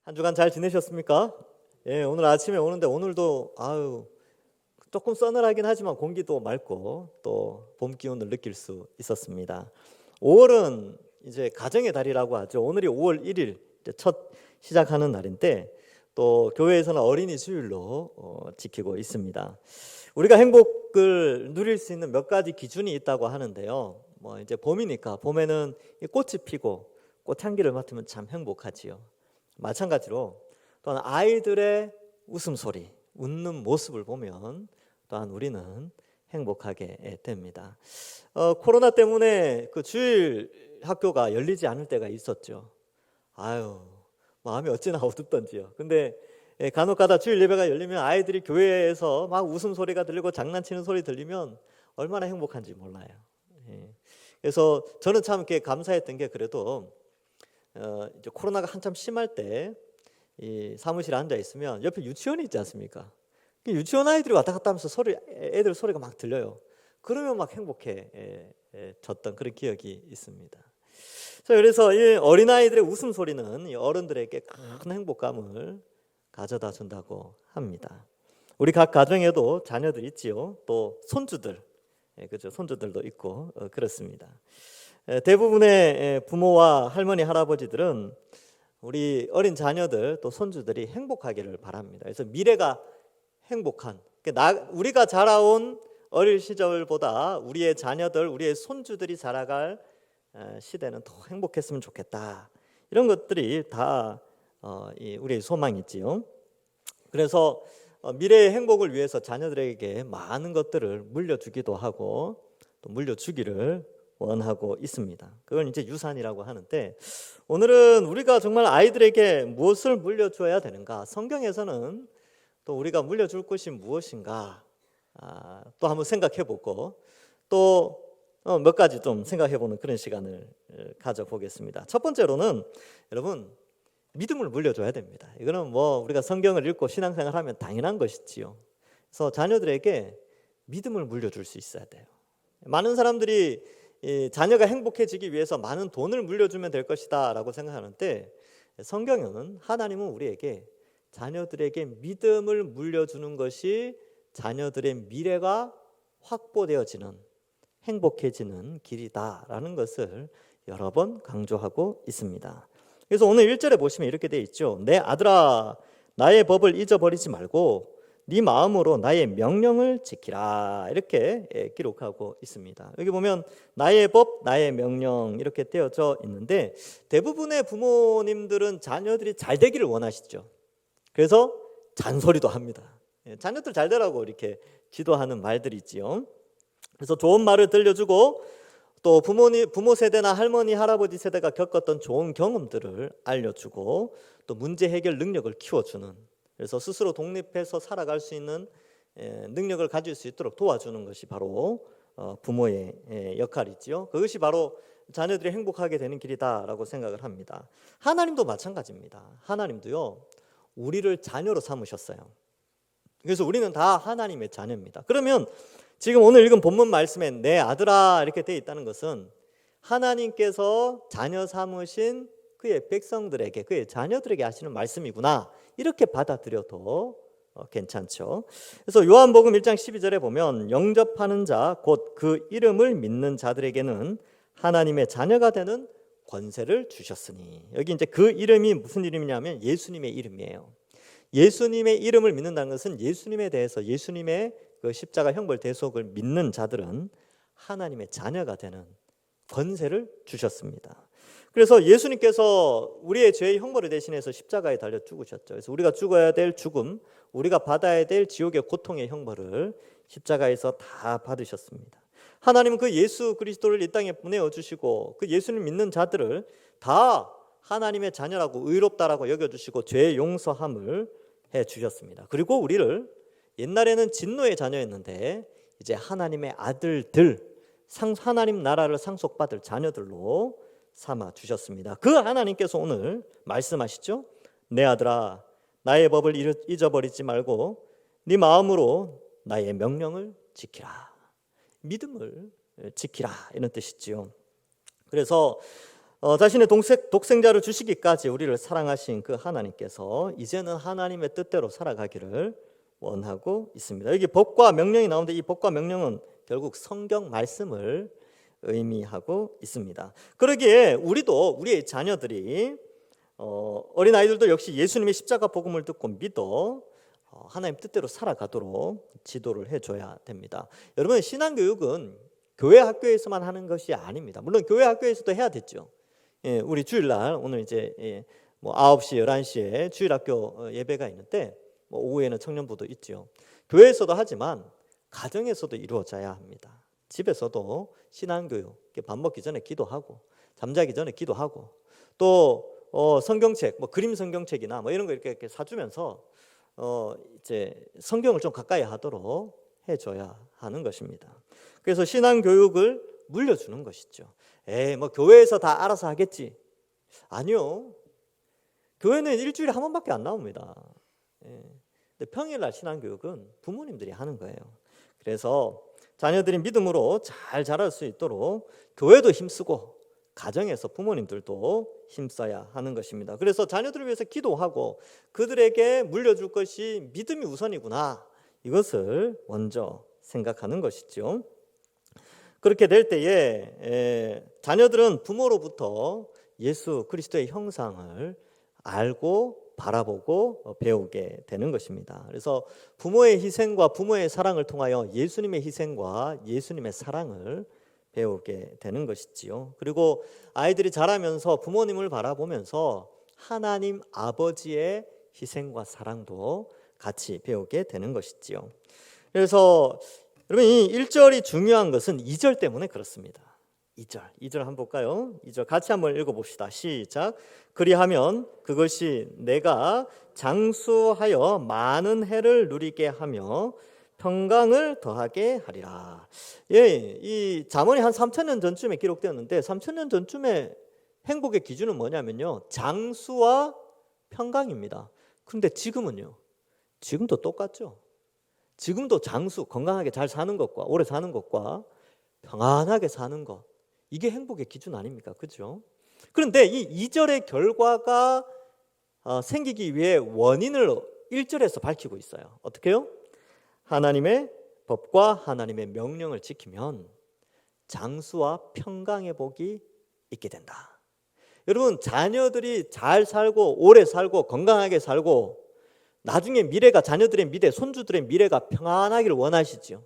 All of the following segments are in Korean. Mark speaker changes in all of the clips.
Speaker 1: 한 주간 잘 지내셨습니까? 예, 오늘 아침에 오는데 오늘도 조금 서늘하긴 하지만 공기도 맑고 또 봄 기운을 느낄 수 있었습니다. 5월은 이제 가정의 달이라고 하죠. 오늘이 5월 1일 이제 첫 시작하는 날인데 또 교회에서는 어린이 주일로 지키고 있습니다. 우리가 행복을 누릴 수 있는 몇 가지 기준이 있다고 하는데요. 뭐 이제 봄이니까 봄에는 이 꽃이 피고 꽃향기를 맡으면 참 행복하지요. 마찬가지로 또한 아이들의 웃음소리, 웃는 모습을 보면 또한 우리는 행복하게 됩니다. 코로나 때문에 그 주일 학교가 열리지 않을 때가 있었죠. 마음이 어찌나 어둡던지요. 근데 간혹가다 주일 예배가 열리면 아이들이 교회에서 막 웃음소리가 들리고 장난치는 소리 들리면 얼마나 행복한지 몰라요. 그래서 저는 참 이렇게 감사했던 게 그래도 이제 코로나가 한참 심할 때 이 사무실에 앉아 있으면 옆에 유치원이 있지 않습니까? 유치원 아이들이 왔다 갔다 하면서 애들 소리가 막 들려요. 그러면 막 행복해졌던 그런 기억이 있습니다. 자, 그래서 이 어린아이들의 웃음소리는 이 어른들에게 큰 행복감을 가져다 준다고 합니다. 우리 각 가정에도 자녀들 있지요. 또 손주들, 그죠? 손주들도 있고 그렇습니다. 대부분의 부모와 할머니, 할아버지들은 우리 어린 자녀들 또 손주들이 행복하기를 바랍니다. 그래서 미래가 행복한, 우리가 자라온 어릴 시절보다 우리의 자녀들, 우리의 손주들이 자라갈 시대는 더 행복했으면 좋겠다. 이런 것들이 다 우리의 소망이지요. 그래서 미래의 행복을 위해서 자녀들에게 많은 것들을 물려주기도 하고 또 물려주기를 원하고 있습니다. 그걸 이제 유산이라고 하는데, 오늘은 우리가 정말 아이들에게 무엇을 물려줘야 되는가? 성경에서는 또 우리가 물려줄 것이 무엇인가? 또 한번 생각해보고 또 몇 가지 좀 생각해보는 그런 시간을 가져보겠습니다. 첫 번째로는 여러분, 믿음을 물려줘야 됩니다. 이거는 뭐 우리가 성경을 읽고 신앙생활하면 당연한 것이지요. 그래서 자녀들에게 믿음을 물려줄 수 있어야 돼요. 많은 사람들이 자녀가 행복해지기 위해서 많은 돈을 물려주면 될 것이다 라고 생각하는데, 성경은 하나님은 우리에게 자녀들에게 믿음을 물려주는 것이 자녀들의 미래가 확보되어지는, 행복해지는 길이다라는 것을 여러 번 강조하고 있습니다. 그래서 오늘 1절에 보시면 이렇게 되어 있죠. 내 아들아, 나의 법을 잊어버리지 말고 네 마음으로 나의 명령을 지키라, 이렇게 기록하고 있습니다. 여기 보면 나의 법, 나의 명령 이렇게 떼어져 있는데, 대부분의 부모님들은 자녀들이 잘 되기를 원하시죠. 그래서 잔소리도 합니다. 자녀들 잘 되라고 이렇게 지도하는 말들이 있지요. 그래서 좋은 말을 들려주고 또 부모 세대나 할머니, 할아버지 세대가 겪었던 좋은 경험들을 알려주고 또 문제 해결 능력을 키워주는, 그래서 스스로 독립해서 살아갈 수 있는 능력을 가질 수 있도록 도와주는 것이 바로 부모의 역할이지요. 그것이 바로 자녀들이 행복하게 되는 길이다라고 생각을 합니다. 하나님도 마찬가지입니다. 하나님도요, 우리를 자녀로 삼으셨어요. 그래서 우리는 다 하나님의 자녀입니다. 그러면 지금 오늘 읽은 본문 말씀에 내 아들아 이렇게 되어 있다는 것은 하나님께서 자녀 삼으신 그의 백성들에게, 그의 자녀들에게 하시는 말씀이구나, 이렇게 받아들여도 괜찮죠. 그래서 요한복음 1장 12절에 보면 영접하는 자 곧 그 이름을 믿는 자들에게는 하나님의 자녀가 되는 권세를 주셨으니, 여기 이제 그 이름이 무슨 이름이냐면 예수님의 이름이에요. 예수님의 이름을 믿는다는 것은 예수님에 대해서, 예수님의 그 십자가 형벌 대속을 믿는 자들은 하나님의 자녀가 되는 권세를 주셨습니다. 그래서 예수님께서 우리의 죄의 형벌을 대신해서 십자가에 달려 죽으셨죠. 그래서 우리가 죽어야 될 죽음, 우리가 받아야 될 지옥의 고통의 형벌을 십자가에서 다 받으셨습니다. 하나님은 그 예수 그리스도를 이 땅에 보내어 주시고 그 예수를 믿는 자들을 다 하나님의 자녀라고, 의롭다라고 여겨주시고 죄의 용서함을 해주셨습니다. 그리고 우리를 옛날에는 진노의 자녀였는데 이제 하나님의 아들들, 하나님 나라를 상속받을 자녀들로 삼아 주셨습니다. 그 하나님께서 오늘 말씀하시죠. 내 아들아, 나의 법을 잊어버리지 말고 네 마음으로 나의 명령을 지키라. 믿음을 지키라, 이런 뜻이지요. 그래서 자신의 독생자를 주시기까지 우리를 사랑하신 그 하나님께서 이제는 하나님의 뜻대로 살아가기를 원하고 있습니다. 여기 법과 명령이 나오는데 이 법과 명령은 결국 성경 말씀을 의미하고 있습니다. 그러기에 우리도 우리의 자녀들이 어린아이들도 역시 예수님의 십자가 복음을 듣고 믿어 하나님 뜻대로 살아가도록 지도를 해줘야 됩니다. 여러분, 신앙교육은 교회 학교에서만 하는 것이 아닙니다. 물론 교회 학교에서도 해야 됐죠. 우리 주일날 오늘 이제 9시, 11시에 주일학교 예배가 있는데 오후에는 청년부도 있죠. 교회에서도 하지만 가정에서도 이루어져야 합니다. 집에서도 신앙교육, 밥 먹기 전에 기도하고 잠자기 전에 기도하고 또 성경책, 그림 성경책이나 이런 거 이렇게 사주면서 이제 성경을 좀 가까이 하도록 해줘야 하는 것입니다. 그래서 신앙교육을 물려주는 것이죠. 교회에서 다 알아서 하겠지. 아니요. 교회는 일주일에 한 번밖에 안 나옵니다. 근데 평일날 신앙교육은 부모님들이 하는 거예요. 그래서 자녀들이 믿음으로 잘 자랄 수 있도록 교회도 힘쓰고 가정에서 부모님들도 힘써야 하는 것입니다. 그래서 자녀들을 위해서 기도하고 그들에게 물려줄 것이 믿음이 우선이구나, 이것을 먼저 생각하는 것이죠. 그렇게 될 때에 자녀들은 부모로부터 예수 그리스도의 형상을 알고 바라보고 배우게 되는 것입니다. 그래서 부모의 희생과 부모의 사랑을 통하여 예수님의 희생과 예수님의 사랑을 배우게 되는 것이지요. 그리고 아이들이 자라면서 부모님을 바라보면서 하나님 아버지의 희생과 사랑도 같이 배우게 되는 것이지요. 그래서 여러분, 이 1절이 중요한 것은 2절 때문에 그렇습니다. 2절 한번 볼까요? 2절 같이 한번 읽어봅시다. 시작. 그리하면 그것이 내가 장수하여 많은 해를 누리게 하며 평강을 더하게 하리라. 이 잠언이 한 3,000년 전쯤에 기록되었는데 3,000년 전쯤에 행복의 기준은 뭐냐면요, 장수와 평강입니다. 그런데 지금은요, 지금도 똑같죠. 지금도 장수, 건강하게 잘 사는 것과 오래 사는 것과 평안하게 사는 것, 이게 행복의 기준 아닙니까? 그렇죠? 그런데 이 2절의 결과가 생기기 위해 원인을 1절에서 밝히고 있어요. 어떻게요? 하나님의 법과 하나님의 명령을 지키면 장수와 평강의 복이 있게 된다. 여러분, 자녀들이 잘 살고 오래 살고 건강하게 살고 나중에 미래가, 자녀들의 미래, 손주들의 미래가 평안하기를 원하시죠.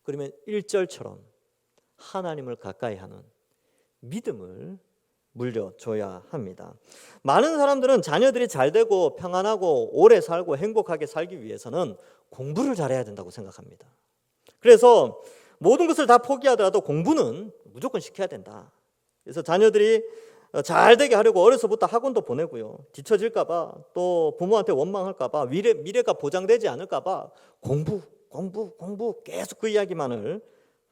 Speaker 1: 그러면 1절처럼 하나님을 가까이 하는 믿음을 물려줘야 합니다. 많은 사람들은 자녀들이 잘 되고 평안하고 오래 살고 행복하게 살기 위해서는 공부를 잘해야 된다고 생각합니다. 그래서 모든 것을 다 포기하더라도 공부는 무조건 시켜야 된다. 그래서 자녀들이 잘 되게 하려고 어려서부터 학원도 보내고요, 뒤처질까 봐, 또 부모한테 원망할까 봐, 미래가 보장되지 않을까 봐 공부 계속 그 이야기만을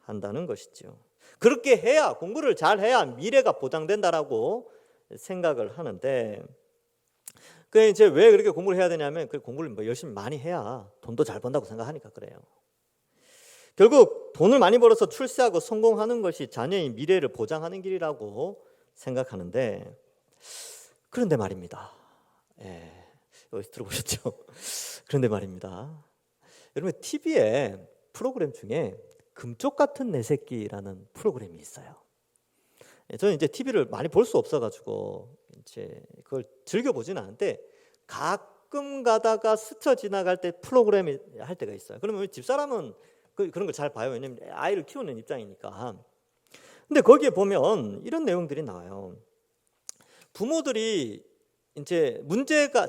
Speaker 1: 한다는 것이죠. 그렇게 해야, 공부를 잘 해야 미래가 보장된다라고 생각을 하는데, 그 이제 왜 그렇게 공부를 해야 되냐면 그 공부를 열심히 많이 해야 돈도 잘 번다고 생각하니까 그래요. 결국 돈을 많이 벌어서 출세하고 성공하는 것이 자녀의 미래를 보장하는 길이라고 생각하는데, 그런데 말입니다. 여기서 들어보셨죠? 그런데 말입니다. 여러분, TV에 프로그램 중에 금쪽 같은 내 새끼라는 프로그램이 있어요. 저는 이제 TV를 많이 볼 수 없어가지고 이제 그걸 즐겨보지는 않는데 가끔 가다가 스쳐 지나갈 때 프로그램이 할 때가 있어요. 그러면 집사람은 그런 걸 잘 봐요. 왜냐면 아이를 키우는 입장이니까. 근데 거기에 보면 이런 내용들이 나와요. 부모들이 이제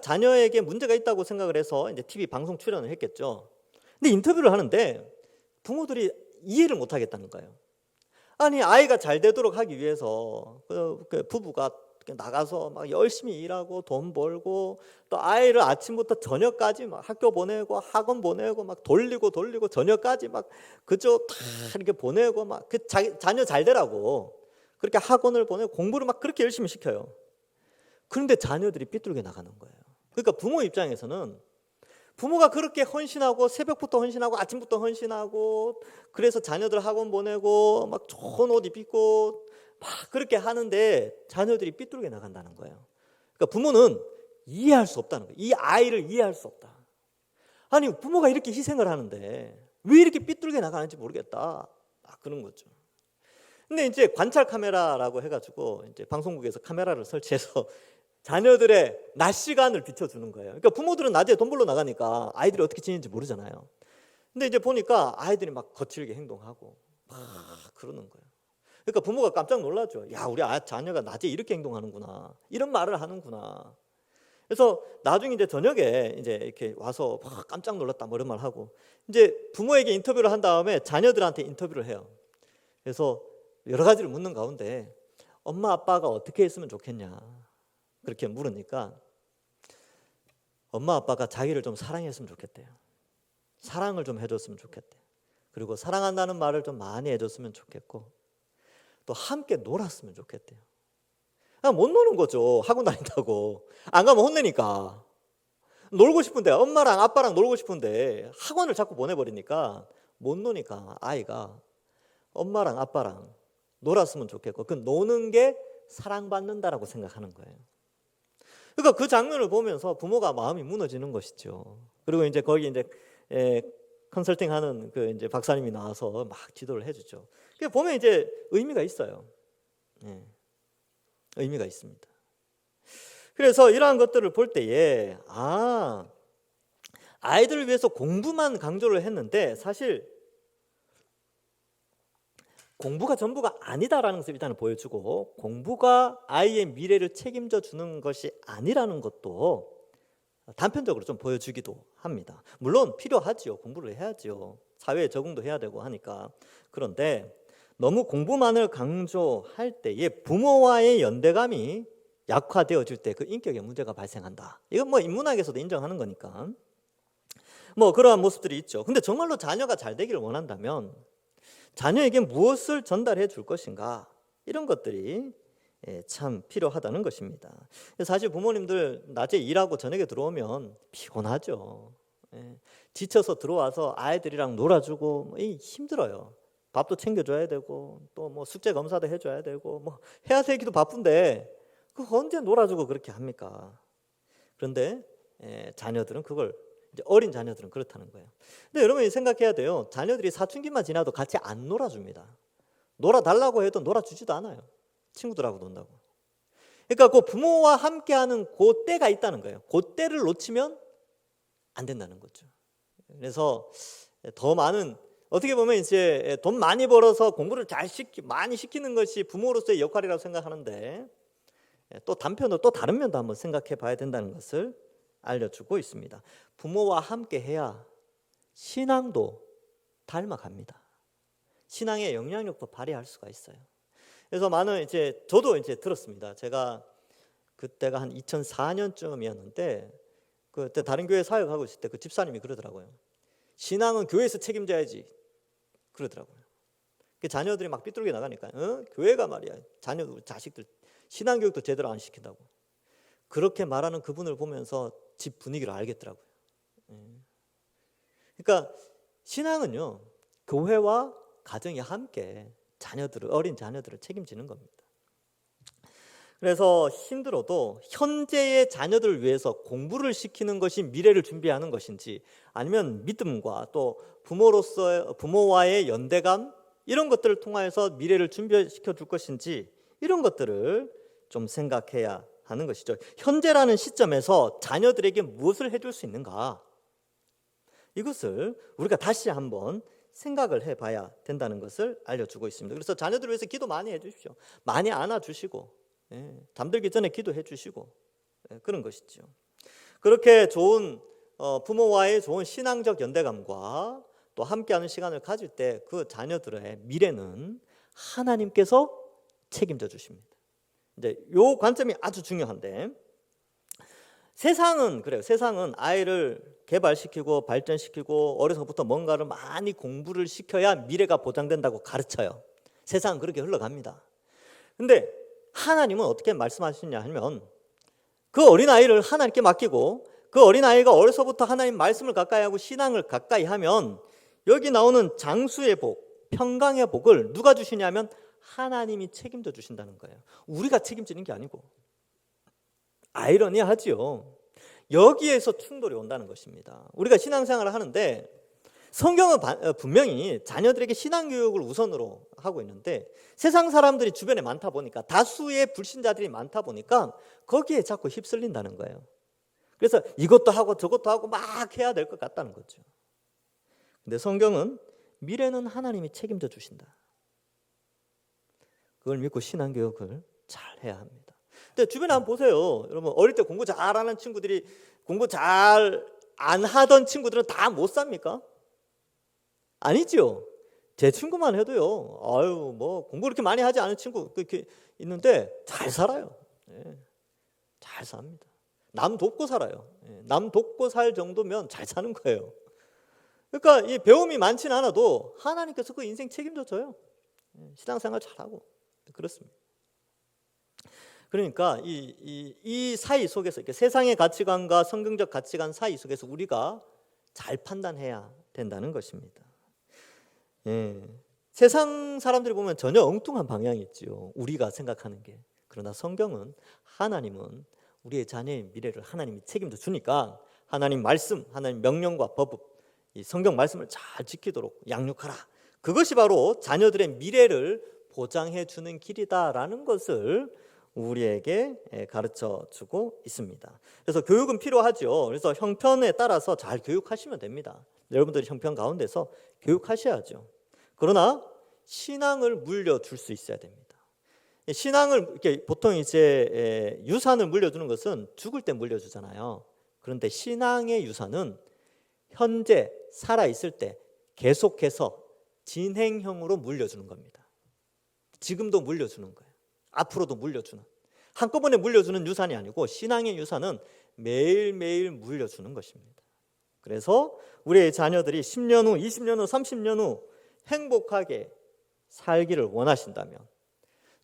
Speaker 1: 자녀에게 문제가 있다고 생각을 해서 이제 TV 방송 출연을 했겠죠. 근데 인터뷰를 하는데 부모들이 이해를 못 하겠다는 거예요. 아니, 아이가 잘 되도록 하기 위해서 그 부부가 나가서 막 열심히 일하고 돈 벌고 또 아이를 아침부터 저녁까지 막 학교 보내고 학원 보내고 막 돌리고 저녁까지 막 그저 다 이렇게 보내고 막 그 자녀 잘 되라고 그렇게 학원을 보내고 공부를 막 그렇게 열심히 시켜요. 그런데 자녀들이 삐뚤게 나가는 거예요. 그러니까 부모 입장에서는 부모가 그렇게 헌신하고 새벽부터 헌신하고 아침부터 헌신하고 그래서 자녀들 학원 보내고 막 좋은 옷 입히고 막 그렇게 하는데 자녀들이 삐뚤게 나간다는 거예요. 그러니까 부모는 이해할 수 없다는 거예요. 이 아이를 이해할 수 없다. 아니 부모가 이렇게 희생을 하는데 왜 이렇게 삐뚤게 나가는지 모르겠다. 그런 거죠. 근데 이제 관찰 카메라라고 해가지고 이제 방송국에서 카메라를 설치해서 자녀들의 낮 시간을 비춰주는 거예요. 그러니까 부모들은 낮에 돈 벌러 나가니까 아이들이 어떻게 지내는지 모르잖아요. 근데 이제 보니까 아이들이 막 거칠게 행동하고 막 그러는 거예요. 그러니까 부모가 깜짝 놀라죠. 야, 우리 자녀가 낮에 이렇게 행동하는구나. 이런 말을 하는구나. 그래서 나중에 이제 저녁에 이제 이렇게 와서 막 깜짝 놀랐다 뭐 이런 말 하고 이제 부모에게 인터뷰를 한 다음에 자녀들한테 인터뷰를 해요. 그래서 여러 가지를 묻는 가운데 엄마 아빠가 어떻게 했으면 좋겠냐 그렇게 물으니까 엄마 아빠가 자기를 좀 사랑했으면 좋겠대요. 사랑을 좀 해줬으면 좋겠대요. 그리고 사랑한다는 말을 좀 많이 해줬으면 좋겠고 또 함께 놀았으면 좋겠대요. 못 노는 거죠. 학원 다닌다고 안 가면 혼내니까. 놀고 싶은데 엄마랑 아빠랑 놀고 싶은데 학원을 자꾸 보내버리니까 못 노니까 아이가 엄마랑 아빠랑 놀았으면 좋겠고 그 노는 게 사랑받는다라고 생각하는 거예요. 그러니까 그 장면을 보면서 부모가 마음이 무너지는 것이죠. 그리고 이제 거기 이제 컨설팅하는 그 이제 박사님이 나와서 막 지도를 해주죠. 그 보면 이제 의미가 있어요. 의미가 있습니다. 그래서 이러한 것들을 볼 때에 아이들을 위해서 공부만 강조를 했는데 사실 공부가 전부가 아니다라는 것을 일단은 보여주고 공부가 아이의 미래를 책임져 주는 것이 아니라는 것도 단편적으로 좀 보여주기도 합니다. 물론 필요하지요. 공부를 해야지요. 사회에 적응도 해야 되고 하니까. 그런데 너무 공부만을 강조할 때에 부모와의 연대감이 약화되어질 때 그 인격의 문제가 발생한다. 이건 뭐 인문학에서도 인정하는 거니까. 뭐 그러한 모습들이 있죠. 근데 정말로 자녀가 잘 되기를 원한다면 자녀에게 무엇을 전달해 줄 것인가 이런 것들이 참 필요하다는 것입니다. 사실 부모님들 낮에 일하고 저녁에 들어오면 피곤하죠. 지쳐서 들어와서 아이들이랑 놀아주고 힘들어요. 밥도 챙겨줘야 되고 또 뭐 숙제 검사도 해줘야 되고 뭐 해야 되기도 바쁜데 그 언제 놀아주고 그렇게 합니까? 그런데 자녀들은 그걸 이제 어린 자녀들은 그렇다는 거예요. 근데 여러분이 생각해야 돼요. 자녀들이 사춘기만 지나도 같이 안 놀아줍니다. 놀아달라고 해도 놀아주지도 않아요. 친구들하고 논다고. 그러니까 그 부모와 함께하는 그 때가 있다는 거예요. 그 때를 놓치면 안 된다는 거죠. 그래서 더 많은 어떻게 보면 이제 돈 많이 벌어서 공부를 많이 시키는 것이 부모로서의 역할이라고 생각하는데 또 단편으로 또 다른 면도 한번 생각해 봐야 된다는 것을 알려주고 있습니다. 부모와 함께 해야 신앙도 닮아갑니다. 신앙의 영향력도 발휘할 수가 있어요. 그래서 많은 저도 들었습니다. 제가 그때가 한 2004년쯤이었는데 그때 다른 교회 사역하고 있을 때 그 집사님이 그러더라고요. 신앙은 교회에서 책임져야지 그러더라고요. 자녀들이 막 삐뚤게 나가니까 교회가 말이야 자식들 신앙 교육도 제대로 안 시킨다고 그렇게 말하는 그분을 보면서 집 분위기를 알겠더라고요. 그러니까 신앙은요 교회와 가정이 함께 어린 자녀들을 책임지는 겁니다. 그래서 힘들어도 현재의 자녀들을 위해서 공부를 시키는 것이 미래를 준비하는 것인지 아니면 믿음과 또 부모와의 연대감 이런 것들을 통하여서 미래를 준비시켜 줄 것인지 이런 것들을 좀 생각해야 하는 것이죠. 현재라는 시점에서 자녀들에게 무엇을 해줄 수 있는가 이것을 우리가 다시 한번 생각을 해봐야 된다는 것을 알려주고 있습니다. 그래서 자녀들을 위해서 기도 많이 해주십시오. 많이 안아주시고 잠들기 전에 기도해 주시고 그런 것이죠. 그렇게 좋은 부모와의 좋은 신앙적 연대감과 또 함께하는 시간을 가질 때 그 자녀들의 미래는 하나님께서 책임져 주십니다. 이제 요 관점이 아주 중요한데 세상은 그래요. 세상은 아이를 개발시키고 발전시키고 어려서부터 뭔가를 많이 공부를 시켜야 미래가 보장된다고 가르쳐요. 세상은 그렇게 흘러갑니다. 근데 하나님은 어떻게 말씀하시냐 하면 그 어린아이를 하나님께 맡기고 그 어린아이가 어려서부터 하나님 말씀을 가까이 하고 신앙을 가까이 하면 여기 나오는 장수의 복, 평강의 복을 누가 주시냐면 하나님이 책임져 주신다는 거예요. 우리가 책임지는 게 아니고. 아이러니하지요. 여기에서 충돌이 온다는 것입니다. 우리가 신앙생활을 하는데 성경은 분명히 자녀들에게 신앙교육을 우선으로 하고 있는데 세상 사람들이 주변에 많다 보니까, 다수의 불신자들이 많다 보니까 거기에 자꾸 휩쓸린다는 거예요. 그래서 이것도 하고 저것도 하고 막 해야 될 것 같다는 거죠. 근데 성경은 미래는 하나님이 책임져 주신다. 그걸 믿고 신앙교육을 잘 해야 합니다. 근데 주변에 한번 보세요. 여러분, 어릴 때 공부 잘하는 친구들이 공부 잘 안 하던 친구들은 다 못 삽니까? 아니죠. 제 친구만 해도요. 아유, 뭐 공부 그렇게 많이 하지 않은 친구 그렇게 있는데 잘 살아요. 예, 잘 삽니다. 남 돕고 살아요. 예, 남 돕고 살 정도면 잘 사는 거예요. 그러니까 이 배움이 많지는 않아도 하나님께서 그 인생 책임져 줘요. 예, 신앙생활 잘하고 그렇습니다. 그러니까 이 사이 속에서, 이렇게 세상의 가치관과 성경적 가치관 사이 속에서 우리가 잘 판단해야 된다는 것입니다. 예, 세상 사람들이 보면 전혀 엉뚱한 방향이 있지요. 우리가 생각하는 게. 그러나 성경은, 하나님은 우리의 자녀의 미래를 하나님이 책임져 주니까 하나님 말씀, 하나님 명령과 법, 이 성경 말씀을 잘 지키도록 양육하라. 그것이 바로 자녀들의 미래를 보장해 주는 길이다라는 것을 우리에게 가르쳐 주고 있습니다. 그래서 교육은 필요하죠. 그래서 형편에 따라서 잘 교육하시면 됩니다. 여러분들이 형편 가운데서 교육하셔야죠. 그러나 신앙을 물려줄 수 있어야 됩니다. 신앙을 이렇게 보통 이제 유산을 물려주는 것은 죽을 때 물려주잖아요. 그런데 신앙의 유산은 현재 살아 있을 때 계속해서 진행형으로 물려주는 겁니다. 지금도 물려주는 거예요. 앞으로도 물려주는, 한꺼번에 물려주는 유산이 아니고 신앙의 유산은 매일매일 물려주는 것입니다. 그래서 우리의 자녀들이 10년 후, 20년 후, 30년 후 행복하게 살기를 원하신다면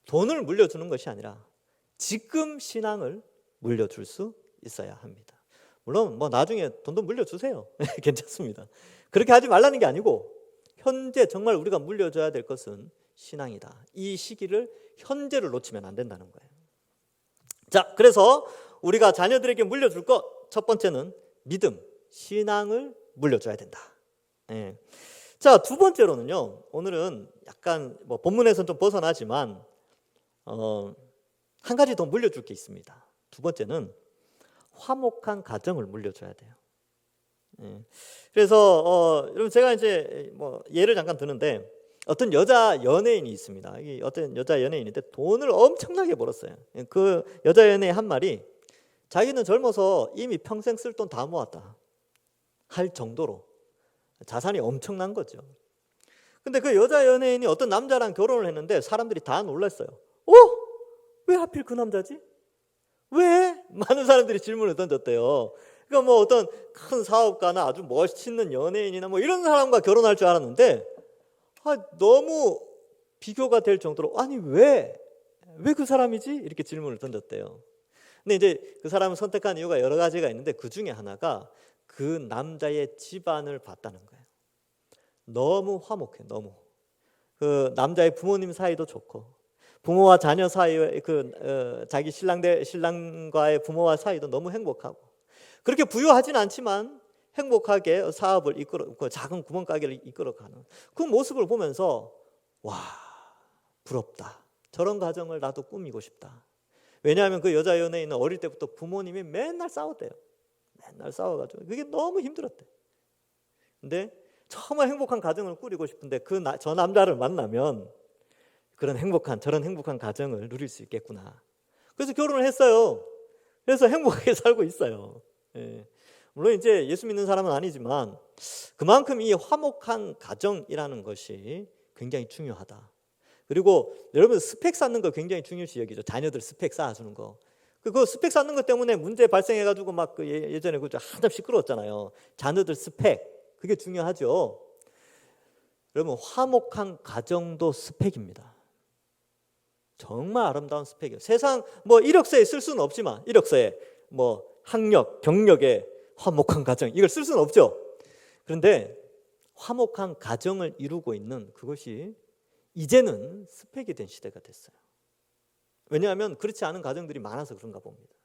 Speaker 1: 돈을 물려주는 것이 아니라 지금 신앙을 물려줄 수 있어야 합니다. 물론 뭐 나중에 돈도 물려주세요. 괜찮습니다. 그렇게 하지 말라는 게 아니고 현재 정말 우리가 물려줘야 될 것은 신앙이다. 이 시기를, 현재를 놓치면 안 된다는 거예요. 자, 그래서 우리가 자녀들에게 물려줄 것, 첫 번째는 믿음, 신앙을 물려줘야 된다. 예. 자, 두 번째로는요, 오늘은 약간 뭐 본문에서는 좀 벗어나지만 한 가지 더 물려줄 게 있습니다. 두 번째는 화목한 가정을 물려줘야 돼요. 예. 그래서 여러분, 제가 이제 뭐 예를 잠깐 드는데, 어떤 여자 연예인이 있습니다. 어떤 여자 연예인인데 돈을 엄청나게 벌었어요. 그 여자 연예인 한 말이, 자기는 젊어서 이미 평생 쓸 돈 다 모았다 할 정도로 자산이 엄청난 거죠. 근데 그 여자 연예인이 어떤 남자랑 결혼을 했는데 사람들이 다 놀랐어요. 왜 하필 그 남자지? 왜? 많은 사람들이 질문을 던졌대요. 그러니까 뭐 어떤 큰 사업가나 아주 멋있는 연예인이나 뭐 이런 사람과 결혼할 줄 알았는데, 너무 비교가 될 정도로, 아니 왜 그 사람이지? 이렇게 질문을 던졌대요. 근데 이제 그 사람을 선택한 이유가 여러 가지가 있는데, 그 중에 하나가 그 남자의 집안을 봤다는 거예요. 너무 화목해. 너무 그 남자의 부모님 사이도 좋고, 부모와 자녀 사이에 자기 신랑과의 부모와 사이도 너무 행복하고, 그렇게 부유하진 않지만 행복하게 사업을 이끌어, 작은 구멍가게를 이끌어가는 그 모습을 보면서, 와, 부럽다. 저런 가정을 나도 꾸미고 싶다. 왜냐하면 그 여자 연예인은 어릴 때부터 부모님이 맨날 싸웠대요. 맨날 싸워가지고 그게 너무 힘들었대. 근데 정말 행복한 가정을 꾸리고 싶은데 저 남자를 만나면 저런 행복한 가정을 누릴 수 있겠구나. 그래서 결혼을 했어요. 그래서 행복하게 살고 있어요. 예. 물론 이제 예수 믿는 사람은 아니지만 그만큼 이 화목한 가정이라는 것이 굉장히 중요하다. 그리고 여러분, 스펙 쌓는 거 굉장히 중요시 여기죠. 자녀들 스펙 쌓아주는 거. 그 스펙 쌓는 것 때문에 문제 발생해가지고 막 예전에 한참 시끄러웠잖아요. 자녀들 스펙, 그게 중요하죠. 여러분, 화목한 가정도 스펙입니다. 정말 아름다운 스펙이에요. 세상 뭐 이력서에 쓸 수는 없지만, 이력서에 뭐 학력, 경력에 화목한 가정, 이걸 쓸 수는 없죠. 그런데 화목한 가정을 이루고 있는 그것이 이제는 스펙이 된 시대가 됐어요. 왜냐하면 그렇지 않은 가정들이 많아서 그런가 봅니다.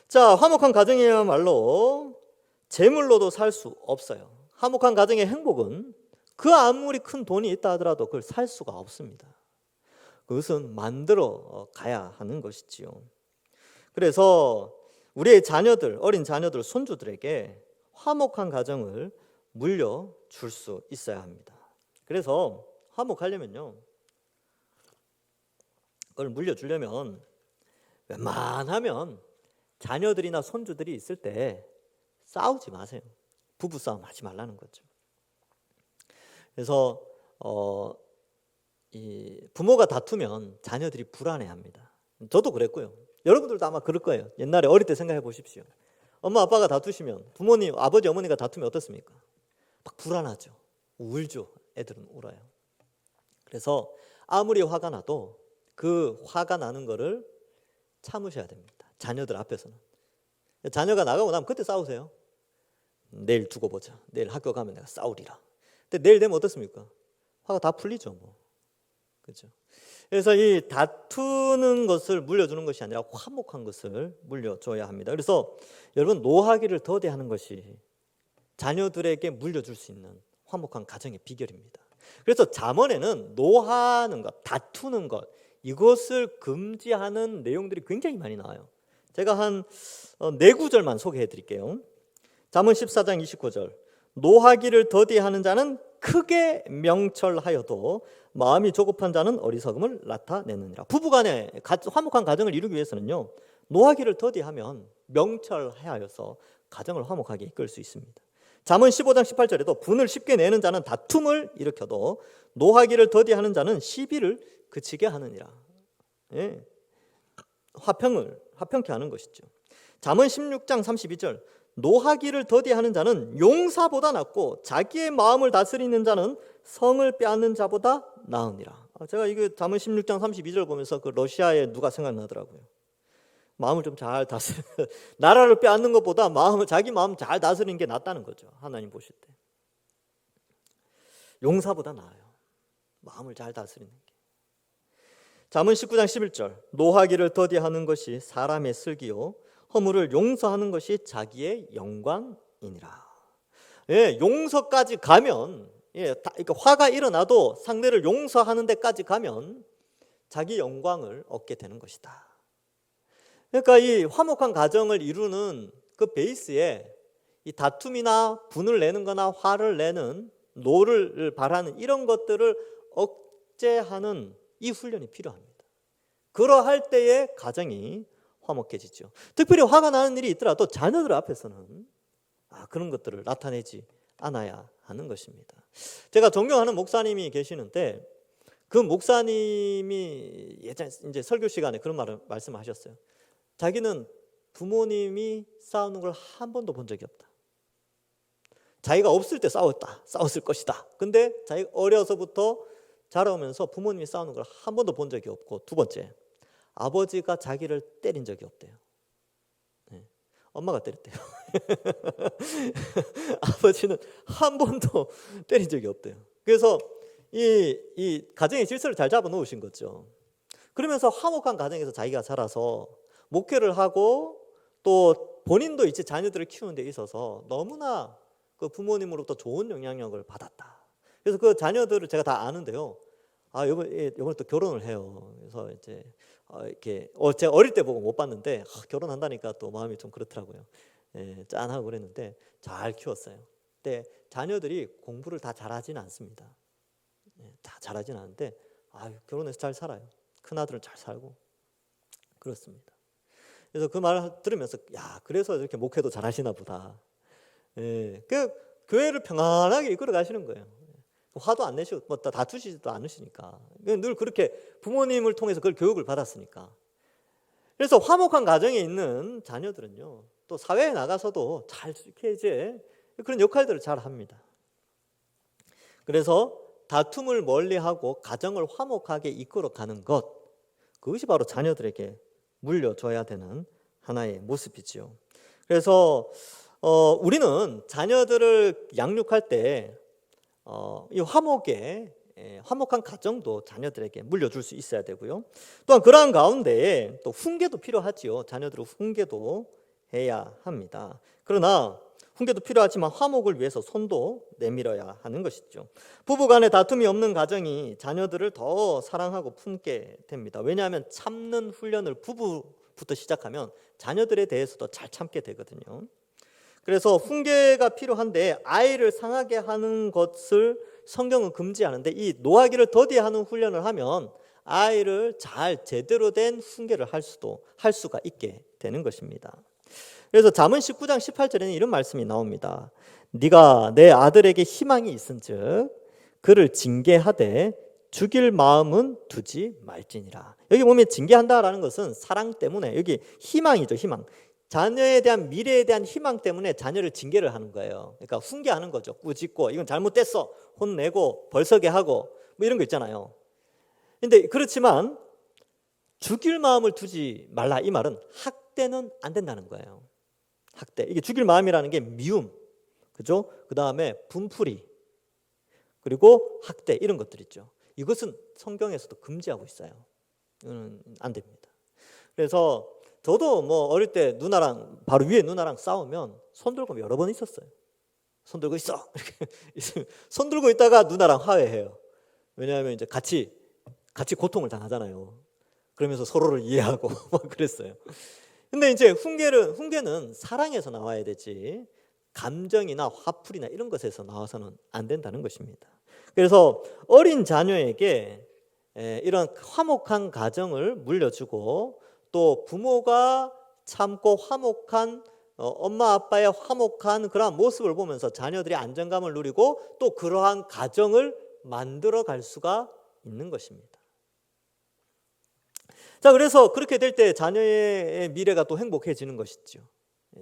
Speaker 1: 자, 화목한 가정이야말로 재물로도 살 수 없어요. 화목한 가정의 행복은 그 아무리 큰 돈이 있다 하더라도 그걸 살 수가 없습니다. 그것은 만들어 가야 하는 것이지요. 그래서 우리의 자녀들, 어린 자녀들, 손주들에게 화목한 가정을 물려줄 수 있어야 합니다. 그래서 화목하려면요, 그걸 물려주려면 웬만하면 자녀들이나 손주들이 있을 때 싸우지 마세요. 부부싸움 하지 말라는 거죠. 그래서 이 부모가 다투면 자녀들이 불안해합니다. 저도 그랬고요. 여러분들도 아마 그럴 거예요. 옛날에 어릴 때 생각해 보십시오. 엄마 아빠가 다투시면, 부모님, 아버지 어머니가 다투면 어떻습니까? 막 불안하죠. 울죠. 애들은 울어요. 그래서 아무리 화가 나도 그 화가 나는 거를 참으셔야 됩니다. 자녀들 앞에서는. 자녀가 나가고 나면 그때 싸우세요. 내일 두고 보자. 내일 학교 가면 내가 싸우리라. 근데 내일 되면 어떻습니까? 화가 다 풀리죠, 뭐. 그렇죠? 그래서 이 다투는 것을 물려주는 것이 아니라 화목한 것을 물려줘야 합니다. 그래서 여러분, 노하기를 더디하는 것이 자녀들에게 물려줄 수 있는 화목한 가정의 비결입니다. 그래서 잠언에는 노하는 것, 다투는 것, 이것을 금지하는 내용들이 굉장히 많이 나와요. 제가 한 4구절만 소개해 드릴게요. 잠언 14장 29절. 노하기를 더디하는 자는 크게 명철하여도 마음이 조급한 자는 어리석음을 나타내느니라. 부부간에 화목한 가정을 이루기 위해서는요, 노하기를 더디하면 명철하여서 가정을 화목하게 이끌 수 있습니다. 잠언 15장 18절에도 분을 쉽게 내는 자는 다툼을 일으켜도 노하기를 더디하는 자는 시비를 그치게 하느니라. 예. 화평케 하는 것이죠. 잠언 16장 32절. 노하기를 더디하는 자는 용사보다 낫고 자기의 마음을 다스리는 자는 성을 빼앗는 자보다 나으니라. 제가 이거 잠언 16장 32절 보면서 그 러시아에 누가 생각나더라고요. 마음을 좀 잘 다스려, 나라를 빼앗는 것보다 자기 마음 잘 다스리는 게 낫다는 거죠. 하나님 보실 때. 용사보다 나아요. 마음을 잘 다스리는 게. 잠언 19장 11절. 노하기를 더디하는 것이 사람의 슬기요 허물을 용서하는 것이 자기의 영광이니라. 예, 용서까지 가면, 그러니까 화가 일어나도 상대를 용서하는 데까지 가면 자기 영광을 얻게 되는 것이다. 그러니까 이 화목한 가정을 이루는 그 베이스에 이 다툼이나 분을 내는 거나 화를 내는, 노를 바라는 이런 것들을 억제하는 이 훈련이 필요합니다. 그러할 때에 가정이 화목해지죠. 특별히 화가 나는 일이 있더라도 자녀들 앞에서는 그런 것들을 나타내지 않아야 하는 것입니다. 제가 존경하는 목사님이 계시는데 그 목사님이 예전에 이제 설교 시간에 그런 말씀하셨어요. 자기는 부모님이 싸우는 걸 한 번도 본 적이 없다. 자기가 없을 때 싸웠을 것이다. 근데 자기가 어려서부터 자라오면서 부모님이 싸우는 걸 한 번도 본 적이 없고, 두 번째, 아버지가 자기를 때린 적이 없대요. 네. 엄마가 때렸대요. 아버지는 한 번도 때린 적이 없대요. 그래서 이 가정의 질서를 잘 잡아 놓으신 거죠. 그러면서 화목한 가정에서 자기가 자라서 목회를 하고 또 본인도 이제 자녀들을 키우는 데 있어서 너무나 그 부모님으로부터 좋은 영향력을 받았다. 그래서 그 자녀들을 제가 다 아는데요. 이번에 또 결혼을 해요. 그래서 이제 이렇게 제가 어릴 때 보고 못 봤는데 결혼한다니까 또 마음이 좀 그렇더라고요. 짠하고 그랬는데 잘 키웠어요. 근데 자녀들이 공부를 다 잘하지는 않습니다. 다 잘하지는 않는데 결혼해서 잘 살아요. 큰 아들은 잘 살고 그렇습니다. 그래서 그 말 들으면서 그래서 이렇게 목회도 잘하시나 보다. 그 교회를 평안하게 이끌어 가시는 거예요. 화도 안 내시고 뭐 다투시지도 않으시니까. 늘 그렇게 부모님을 통해서 그걸 교육을 받았으니까. 그래서 화목한 가정에 있는 자녀들은요, 또 사회에 나가서도 잘 이렇게 이제 그런 역할들을 잘 합니다. 그래서 다툼을 멀리하고 가정을 화목하게 이끌어가는 것, 그것이 바로 자녀들에게 물려줘야 되는 하나의 모습이지요. 그래서 우리는 자녀들을 양육할 때 이 화목의 화목한 가정도 자녀들에게 물려줄 수 있어야 되고요. 또한 그러한 가운데에 또 훈계도 필요하지요. 자녀들을 훈계도 해야 합니다. 그러나 훈계도 필요하지만 화목을 위해서 손도 내밀어야 하는 것이죠. 부부간에 다툼이 없는 가정이 자녀들을 더 사랑하고 품게 됩니다. 왜냐하면 참는 훈련을 부부부터 시작하면 자녀들에 대해서도 잘 참게 되거든요. 그래서 훈계가 필요한데 아이를 상하게 하는 것을 성경은 금지하는데 이 노하기를 더디하는 훈련을 하면 아이를 잘 제대로 된 훈계를 할 수가 있게 되는 것입니다. 그래서 잠언 19장 18절에는 이런 말씀이 나옵니다. 네가 내 아들에게 희망이 있은즉 그를 징계하되 죽일 마음은 두지 말지니라. 여기 보면 징계한다라는 것은 사랑 때문에, 여기 희망이죠. 희망. 자녀에 대한 미래에 대한 희망 때문에 자녀를 징계를 하는 거예요. 그러니까 훈계하는 거죠. 꾸짖고 이건 잘못됐어 혼내고 벌서게 하고 뭐 이런 거 있잖아요. 근데 그렇지만 죽일 마음을 두지 말라, 이 말은 학대는 안 된다는 거예요. 학대. 이게 죽일 마음이라는 게 미움, 그죠? 그 다음에 분풀이, 그리고 학대, 이런 것들 있죠. 이것은 성경에서도 금지하고 있어요. 이거는 안 됩니다. 그래서 저도 뭐 어릴 때 누나랑, 바로 위에 누나랑 싸우면 손 들고 여러 번 있었어요. 손 들고 있어 이렇게 손 들고 있다가 누나랑 화해해요. 왜냐하면 이제 같이 고통을 당하잖아요. 그러면서 서로를 이해하고 막 그랬어요. 근데 이제 훈계는 사랑에서 나와야 되지 감정이나 화풀이나 이런 것에서 나와서는 안 된다는 것입니다. 그래서 어린 자녀에게 이런 화목한 가정을 물려주고 또 부모가 참고 화목한 엄마 아빠의 화목한 그러한 모습을 보면서 자녀들이 안정감을 누리고 또 그러한 가정을 만들어 갈 수가 있는 것입니다. 자, 그래서 그렇게 될 때 자녀의 미래가 또 행복해지는 것이죠.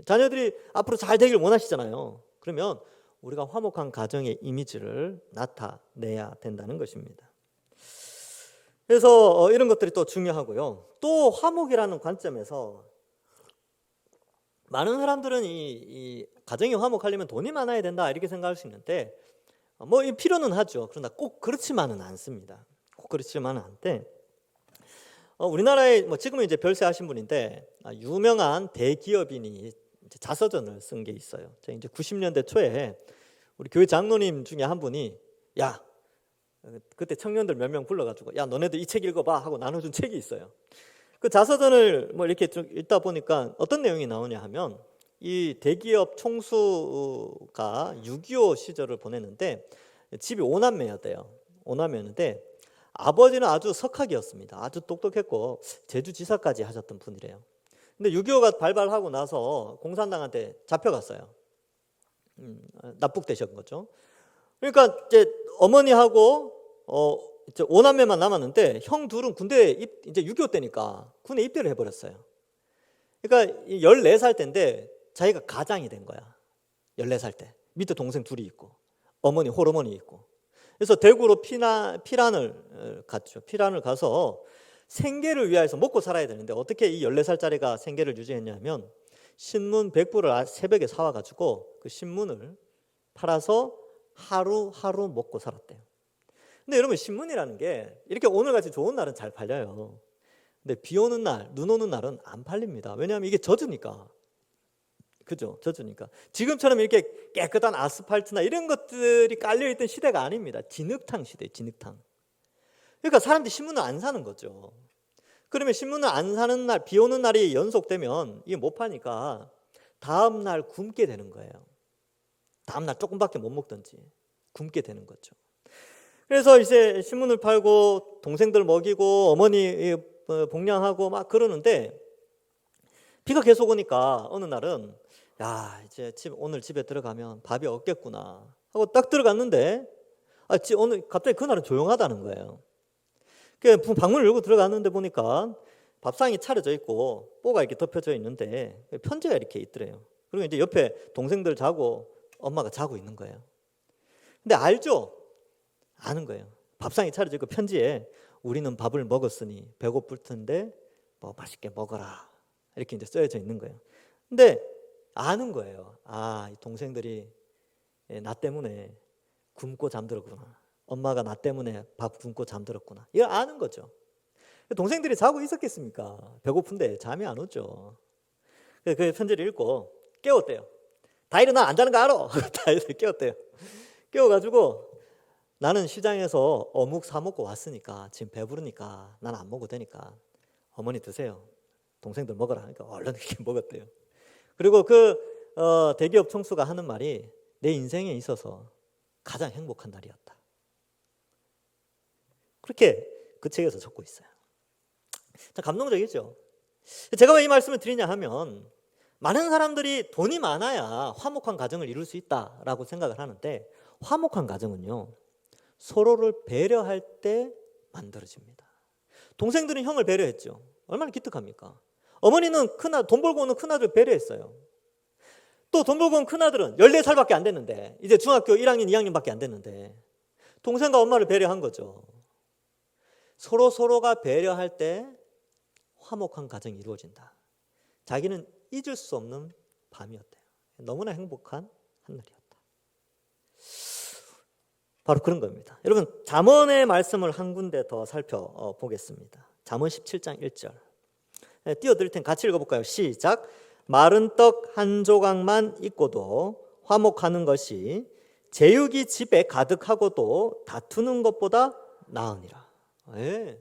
Speaker 1: 자녀들이 앞으로 잘 되길 원하시잖아요. 그러면 우리가 화목한 가정의 이미지를 나타내야 된다는 것입니다. 그래서 이런 것들이 또 중요하고요. 또 화목이라는 관점에서 많은 사람들은 이 가정이 화목하려면 돈이 많아야 된다 이렇게 생각할 수 있는데 뭐 필요는 하죠. 그러나 꼭 그렇지만은 않습니다. 꼭 그렇지만은 않대. 우리나라에 뭐 지금은 이제 별세하신 분인데 유명한 대기업인이 자서전을 쓴 게 있어요. 제가 이제 90년대 초에 우리 교회 장로님 중에 한 분이 야, 그때 청년들 몇 명 불러가지고 야, 너네들 이 책 읽어봐 하고 나눠준 책이 있어요. 그 자서전을 뭐 이렇게 좀 읽다 보니까 어떤 내용이 나오냐 하면 이 대기업 총수가 6.25 시절을 보냈는데 집이 5남매였대요. 5남매였는데 아버지는 아주 석학이었습니다. 아주 똑똑했고 제주지사까지 하셨던 분이래요. 근데 6.25가 발발하고 나서 공산당한테 잡혀갔어요. 납북되신 거죠. 그러니까 이제 어머니하고 이제 5남매만 남았는데 형 둘은 군대에 이제 6.25 때니까 군에 입대를 해버렸어요. 그러니까 14살 때인데 자기가 가장이 된 거야. 14살 때. 밑에 동생 둘이 있고 어머니 홀어머니 있고. 그래서 대구로 피란을 갔죠. 피란을 가서 생계를 위해서 먹고 살아야 되는데 어떻게 이 14살짜리가 생계를 유지했냐면 신문 100부를 새벽에 사와가지고 그 신문을 팔아서 하루하루 먹고 살았대요. 근데 여러분 신문이라는 게 이렇게 오늘같이 좋은 날은 잘 팔려요. 근데 비 오는 날, 눈 오는 날은 안 팔립니다. 왜냐하면 이게 젖으니까. 그죠? 젖으니까. 지금처럼 이렇게 깨끗한 아스팔트나 이런 것들이 깔려있던 시대가 아닙니다. 진흙탕 시대, 진흙탕. 그러니까 사람들이 신문을 안 사는 거죠. 그러면 신문을 안 사는 날, 비 오는 날이 연속되면 이게 못 파니까 다음 날 굶게 되는 거예요. 다음 날 조금밖에 못 먹든지 굶게 되는 거죠. 그래서 이제 신문을 팔고 동생들 먹이고 어머니 복량하고 막 그러는데 비가 계속 오니까 어느 날은 야, 이제 오늘 집에 들어가면 밥이 없겠구나 하고 딱 들어갔는데 오늘 갑자기 그날은 조용하다는 거예요. 그 방문을 열고 들어갔는데 보니까 밥상이 차려져 있고 뽀가 이렇게 덮여져 있는데 편지가 이렇게 있더래요. 그리고 이제 옆에 동생들 자고 엄마가 자고 있는 거예요. 근데 알죠? 아는 거예요. 밥상이 차려져 있고 편지에 우리는 밥을 먹었으니 배고플 텐데 뭐 맛있게 먹어라 이렇게 이제 써져 있는 거예요. 근데 아는 거예요. 이 동생들이 나 때문에 굶고 잠들었구나. 엄마가 나 때문에 밥 굶고 잠들었구나. 이걸 아는 거죠. 동생들이 자고 있었겠습니까? 배고픈데 잠이 안 오죠. 그 편지를 읽고 깨웠대요. 다 일어나, 안 자는 거 알아. 다 깨웠대요. 깨워가지고 나는 시장에서 어묵 사 먹고 왔으니까 지금 배부르니까 난 안 먹어도 되니까 어머니 드세요. 동생들 먹으라 하니까 얼른 이렇게 먹었대요. 그리고 대기업 총수가 하는 말이 내 인생에 있어서 가장 행복한 날이었다. 그렇게 그 책에서 적고 있어요. 참 감동적이죠. 제가 왜 이 말씀을 드리냐 하면 많은 사람들이 돈이 많아야 화목한 가정을 이룰 수 있다라고 생각을 하는데 화목한 가정은요, 서로를 배려할 때 만들어집니다. 동생들은 형을 배려했죠. 얼마나 기특합니까? 어머니는 돈 벌고 오는 큰아들 배려했어요. 또 돈 벌고 온 큰아들은 14살밖에 안 됐는데, 이제 중학교 1학년, 2학년밖에 안 됐는데 동생과 엄마를 배려한 거죠. 서로가 배려할 때 화목한 가정이 이루어진다. 자기는 잊을 수 없는 밤이었대요. 너무나 행복한 한날이었다. 바로 그런 겁니다. 여러분, 잠언의 말씀을 한 군데 더 살펴보겠습니다. 잠언 17장 1절. 띄워드릴 테니 같이 읽어볼까요? 시작. 마른 떡 한 조각만 있고도 화목하는 것이 제육이 집에 가득하고도 다투는 것보다 나으니라. 네.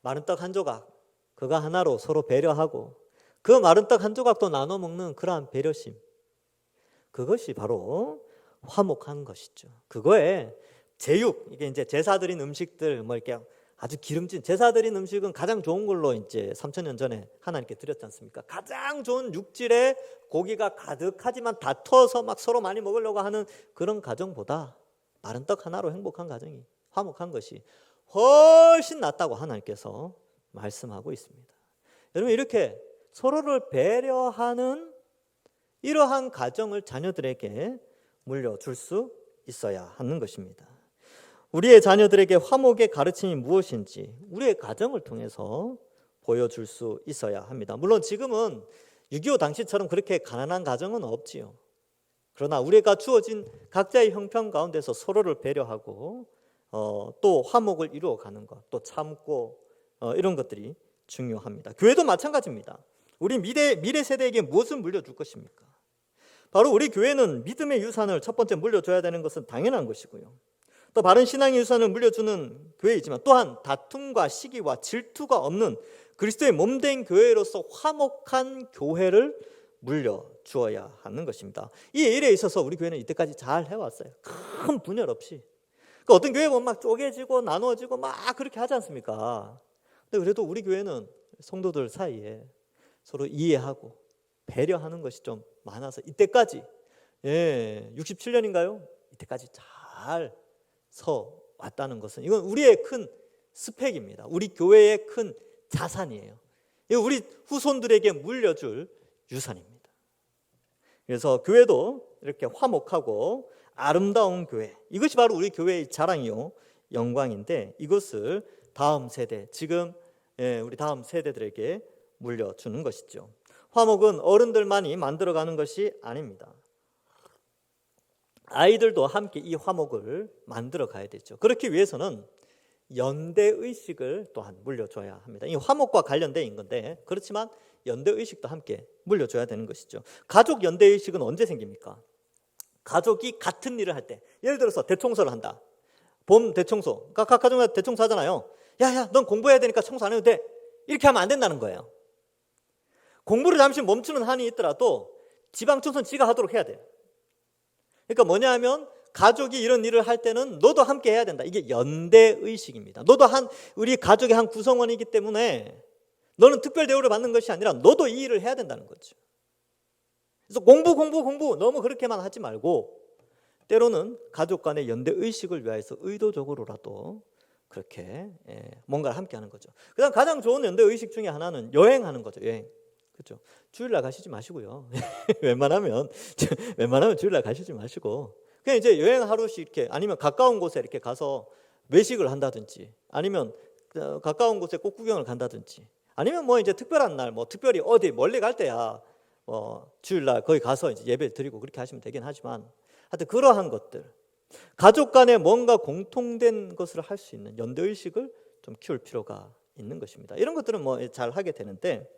Speaker 1: 마른 떡 한 조각, 그거 하나로 서로 배려하고 그 마른 떡 한 조각도 나눠 먹는 그러한 배려심, 그것이 바로 화목한 것이죠. 그거에 제육, 이게 이제 제사 드린 음식들, 뭐 이렇게 아주 기름진 제사 드린 음식은 가장 좋은 걸로 이제 3000년 전에 하나님께 드렸지 않습니까? 가장 좋은 육질의 고기가 가득하지만 다퉈서 막 서로 많이 먹으려고 하는 그런 가정보다 마른 떡 하나로 행복한 가정이, 화목한 것이 훨씬 낫다고 하나님께서 말씀하고 있습니다. 여러분, 이렇게 서로를 배려하는 이러한 가정을 자녀들에게 물려줄 수 있어야 하는 것입니다. 우리의 자녀들에게 화목의 가르침이 무엇인지 우리의 가정을 통해서 보여줄 수 있어야 합니다. 물론 지금은 6.25 당시처럼 그렇게 가난한 가정은 없지요. 그러나 우리가 주어진 각자의 형편 가운데서 서로를 배려하고 또 화목을 이루어가는 것, 또 참고 이런 것들이 중요합니다. 교회도 마찬가지입니다. 우리 미래 세대에게 무엇을 물려줄 것입니까? 바로 우리 교회는 믿음의 유산을 첫 번째 물려줘야 되는 것은 당연한 것이고요. 또 바른 신앙의 유산을 물려주는 교회이지만 또한 다툼과 시기와 질투가 없는 그리스도의 몸된 교회로서 화목한 교회를 물려주어야 하는 것입니다. 이 일에 있어서 우리 교회는 이때까지 잘 해왔어요. 큰 분열 없이. 그러니까 어떤 교회 보면 막 쪼개지고 나누어지고 막 그렇게 하지 않습니까? 근데 그래도 우리 교회는 성도들 사이에 서로 이해하고 배려하는 것이 좀 많아서 이때까지 67년인가요? 이때까지 잘 서 왔다는 것은 이건 우리의 큰 스펙입니다. 우리 교회의 큰 자산이에요. 이거 우리 후손들에게 물려줄 유산입니다. 그래서 교회도 이렇게 화목하고 아름다운 교회, 이것이 바로 우리 교회의 자랑이요 영광인데 이것을 다음 세대, 지금 우리 다음 세대들에게 물려주는 것이죠. 화목은 어른들만이 만들어가는 것이 아닙니다. 아이들도 함께 이 화목을 만들어 가야 되죠. 그렇기 위해서는 연대의식을 또한 물려줘야 합니다. 이 화목과 관련된 건데 그렇지만 연대의식도 함께 물려줘야 되는 것이죠. 가족 연대의식은 언제 생깁니까? 가족이 같은 일을 할 때, 예를 들어서 대청소를 한다. 봄 대청소, 각 가정마다 대청소 하잖아요. 야야, 넌 공부해야 되니까 청소 안 해도 돼. 이렇게 하면 안 된다는 거예요. 공부를 잠시 멈추는 한이 있더라도 지방 청소는 지가 하도록 해야 돼요. 그러니까 뭐냐 하면 가족이 이런 일을 할 때는 너도 함께 해야 된다. 이게 연대의식입니다. 너도 우리 가족의 한 구성원이기 때문에 너는 특별 대우를 받는 것이 아니라 너도 이 일을 해야 된다는 거죠. 그래서 공부 너무 그렇게만 하지 말고 때로는 가족 간의 연대의식을 위해서 의도적으로라도 그렇게 뭔가를 함께 하는 거죠. 그다음 가장 좋은 연대의식 중에 하나는 여행하는 거죠. 여행. 그렇죠. 주일날 가시지 마시고요. 웬만하면 주일날 가시지 마시고 그냥 이제 여행 하루씩 이렇게 아니면 가까운 곳에 이렇게 가서 외식을 한다든지 아니면 가까운 곳에 꽃구경을 간다든지 아니면 뭐 이제 특별한 날 뭐 특별히 어디 멀리 갈 때야 주일날 거기 가서 이제 예배 드리고 그렇게 하시면 되긴 하지만 하여튼 그러한 것들 가족 간에 뭔가 공통된 것을 할 수 있는 연대의식을 좀 키울 필요가 있는 것입니다. 이런 것들은 뭐 잘 하게 되는데,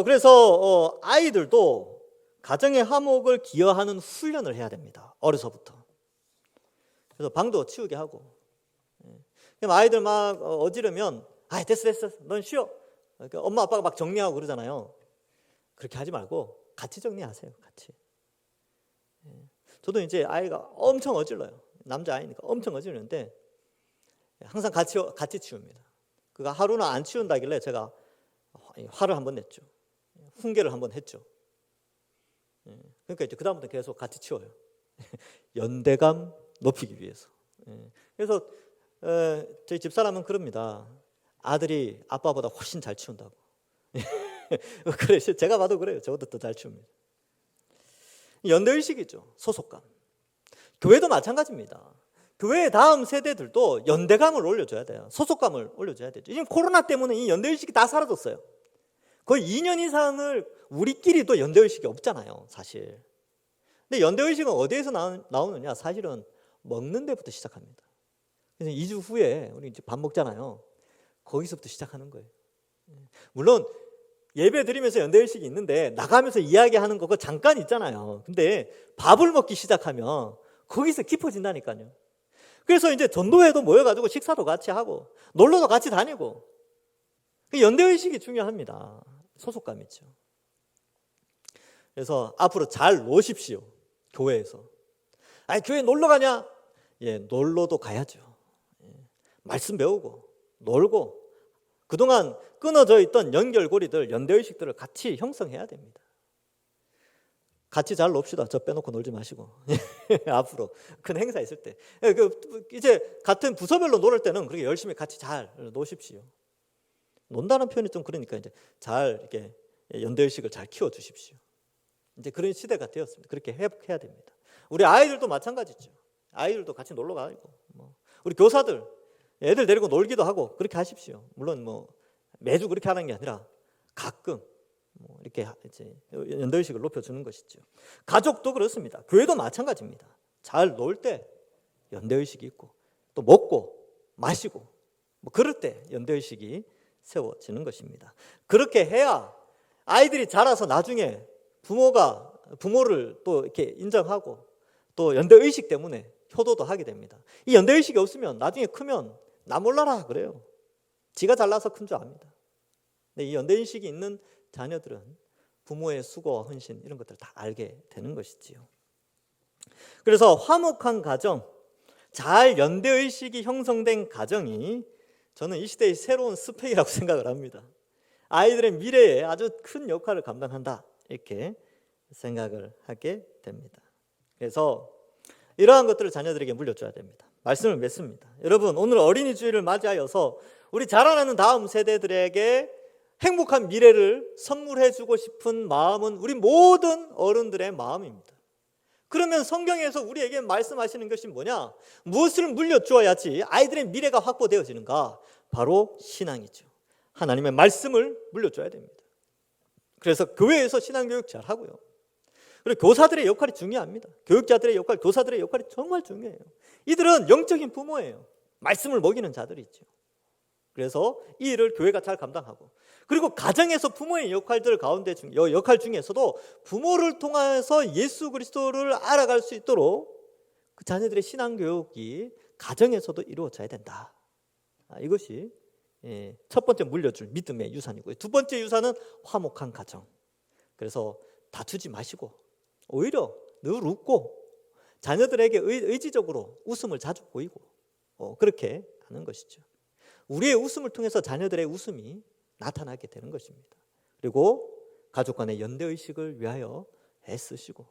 Speaker 1: 그래서 아이들도 가정의 화목을 기여하는 훈련을 해야 됩니다. 어려서부터. 그래서 방도 치우게 하고, 그럼 아이들 막 어지르면 됐어 넌 쉬어. 그러니까 엄마 아빠가 막 정리하고 그러잖아요. 그렇게 하지 말고 같이 정리하세요. 같이. 저도 이제 아이가 엄청 어질러요. 남자아이니까 엄청 어지르는데 항상 같이 치웁니다. 그가 하루는 안 치운다길래 제가 화를 한번 냈죠. 훈계를 한번 했죠. 그러니까 이제 그다음부터 계속 같이 치워요. 연대감 높이기 위해서. 그래서 저희 집사람은 그럽니다. 아들이 아빠보다 훨씬 잘 치운다고. 그래, 제가 봐도 그래요. 저보다 더 잘 치웁니다. 연대의식이죠. 소속감. 교회도 마찬가지입니다. 교회의 다음 세대들도 연대감을 올려줘야 돼요. 소속감을 올려줘야 되죠. 지금 코로나 때문에 이 연대의식이 다 사라졌어요. 거의 2년 이상을 우리끼리도 연대의식이 없잖아요, 사실. 근데 연대의식은 어디에서 나오느냐? 사실은 먹는 데부터 시작합니다. 그래서 2주 후에 우리 이제 밥 먹잖아요. 거기서부터 시작하는 거예요. 물론 예배 드리면서 연대의식이 있는데 나가면서 이야기하는 거 그거 잠깐 있잖아요. 근데 밥을 먹기 시작하면 거기서 깊어진다니까요. 그래서 이제 전도회도 모여가지고 식사도 같이 하고 놀러도 같이 다니고, 연대의식이 중요합니다. 소속감이죠. 그래서 앞으로 잘 노십시오. 교회에서. 교회 놀러 가냐? 놀러도 가야죠. 말씀 배우고 놀고 그동안 끊어져 있던 연결고리들, 연대의식들을 같이 형성해야 됩니다. 같이 잘 놉시다. 저 빼놓고 놀지 마시고. 앞으로 큰 행사 있을 때 이제 같은 부서별로 놀을 때는 그렇게 열심히 같이 잘 노십시오. 논다는 표현이 좀 그러니까 이제 잘 이렇게 연대의식을 잘 키워 주십시오. 이제 그런 시대가 되었습니다. 그렇게 회복해야 됩니다. 우리 아이들도 마찬가지죠. 아이들도 같이 놀러 가고, 우리 교사들 애들 데리고 놀기도 하고 그렇게 하십시오. 물론 매주 그렇게 하는 게 아니라 가끔 이렇게 이제 연대의식을 높여주는 것이죠. 가족도 그렇습니다. 교회도 마찬가지입니다. 잘 놀 때 연대의식이 있고, 또 먹고 마시고 그럴 때 연대의식이 세워지는 것입니다. 그렇게 해야 아이들이 자라서 나중에 부모를 또 이렇게 인정하고 또 연대의식 때문에 효도도 하게 됩니다. 이 연대의식이 없으면 나중에 크면 나 몰라라 그래요. 지가 잘나서 큰 줄 압니다. 근데 이 연대의식이 있는 자녀들은 부모의 수고와 헌신 이런 것들을 다 알게 되는 것이지요. 그래서 화목한 가정, 잘 연대의식이 형성된 가정이 저는 이 시대의 새로운 스펙이라고 생각을 합니다. 아이들의 미래에 아주 큰 역할을 감당한다 이렇게 생각을 하게 됩니다. 그래서 이러한 것들을 자녀들에게 물려줘야 됩니다. 말씀을 맺습니다. 여러분, 오늘 어린이 주일을 맞이하여서 우리 자라나는 다음 세대들에게 행복한 미래를 선물해주고 싶은 마음은 우리 모든 어른들의 마음입니다. 그러면 성경에서 우리에게 말씀하시는 것이 뭐냐? 무엇을 물려주어야지 아이들의 미래가 확보되어지는가? 바로 신앙이죠. 하나님의 말씀을 물려줘야 됩니다. 그래서 교회에서 신앙교육 잘 하고요. 그리고 교사들의 역할이 중요합니다. 교육자들의 역할, 교사들의 역할이 정말 중요해요. 이들은 영적인 부모예요. 말씀을 먹이는 자들이죠. 그래서 이 일을 교회가 잘 감당하고, 그리고 가정에서 부모의 역할들 가운데 역할 중에서도 부모를 통해서 예수 그리스도를 알아갈 수 있도록 그 자녀들의 신앙교육이 가정에서도 이루어져야 된다. 이것이 첫 번째 물려줄 믿음의 유산이고요. 두 번째 유산은 화목한 가정. 그래서 다투지 마시고 오히려 늘 웃고 자녀들에게 의지적으로 웃음을 자주 보이고 그렇게 하는 것이죠. 우리의 웃음을 통해서 자녀들의 웃음이 나타나게 되는 것입니다. 그리고 가족 간의 연대의식을 위하여 애쓰시고,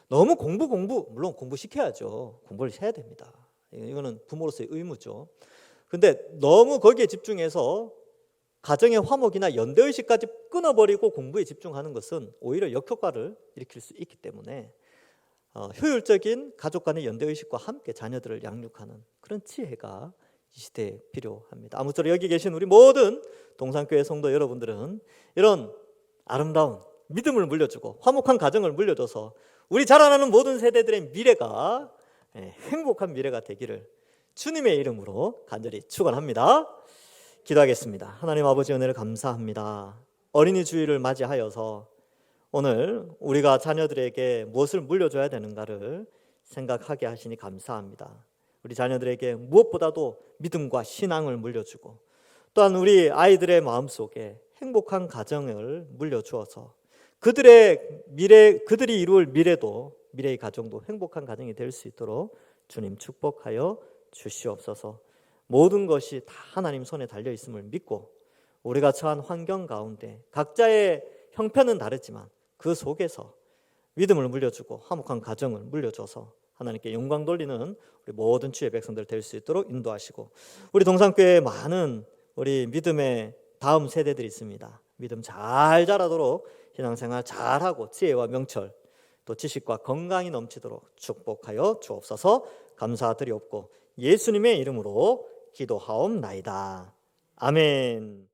Speaker 1: 너무 물론 공부시켜야죠. 공부를 해야 됩니다. 이거는 부모로서의 의무죠. 근데 너무 거기에 집중해서 가정의 화목이나 연대의식까지 끊어버리고 공부에 집중하는 것은 오히려 역효과를 일으킬 수 있기 때문에 효율적인 가족 간의 연대의식과 함께 자녀들을 양육하는 그런 지혜가 이 시대에 필요합니다. 아무쪼록 여기 계신 우리 모든 동산교회 성도 여러분들은 이런 아름다운 믿음을 물려주고 화목한 가정을 물려줘서 우리 자라나는 모든 세대들의 미래가 행복한 미래가 되기를 주님의 이름으로 간절히 축원합니다. 기도하겠습니다. 하나님 아버지 은혜를 감사합니다. 어린이 주일을 맞이하여서 오늘 우리가 자녀들에게 무엇을 물려줘야 되는가를 생각하게 하시니 감사합니다. 우리 자녀들에게 무엇보다도 믿음과 신앙을 물려주고 또한 우리 아이들의 마음속에 행복한 가정을 물려주어서 그들의 미래, 그들이 이룰 미래도, 미래의 가정도 행복한 가정이 될 수 있도록 주님 축복하여 주시옵소서. 모든 것이 다 하나님 손에 달려 있음을 믿고 우리가 처한 환경 가운데 각자의 형편은 다르지만 그 속에서 믿음을 물려주고 화목한 가정을 물려줘서 하나님께 영광 돌리는 우리 모든 주의 백성들 될 수 있도록 인도하시고, 우리 동산교회에 많은 우리 믿음의 다음 세대들이 있습니다. 믿음 잘 자라도록 신앙생활 잘하고 지혜와 명철 또 지식과 건강이 넘치도록 축복하여 주옵소서. 감사드리옵고 예수님의 이름으로 기도하옵나이다. 아멘.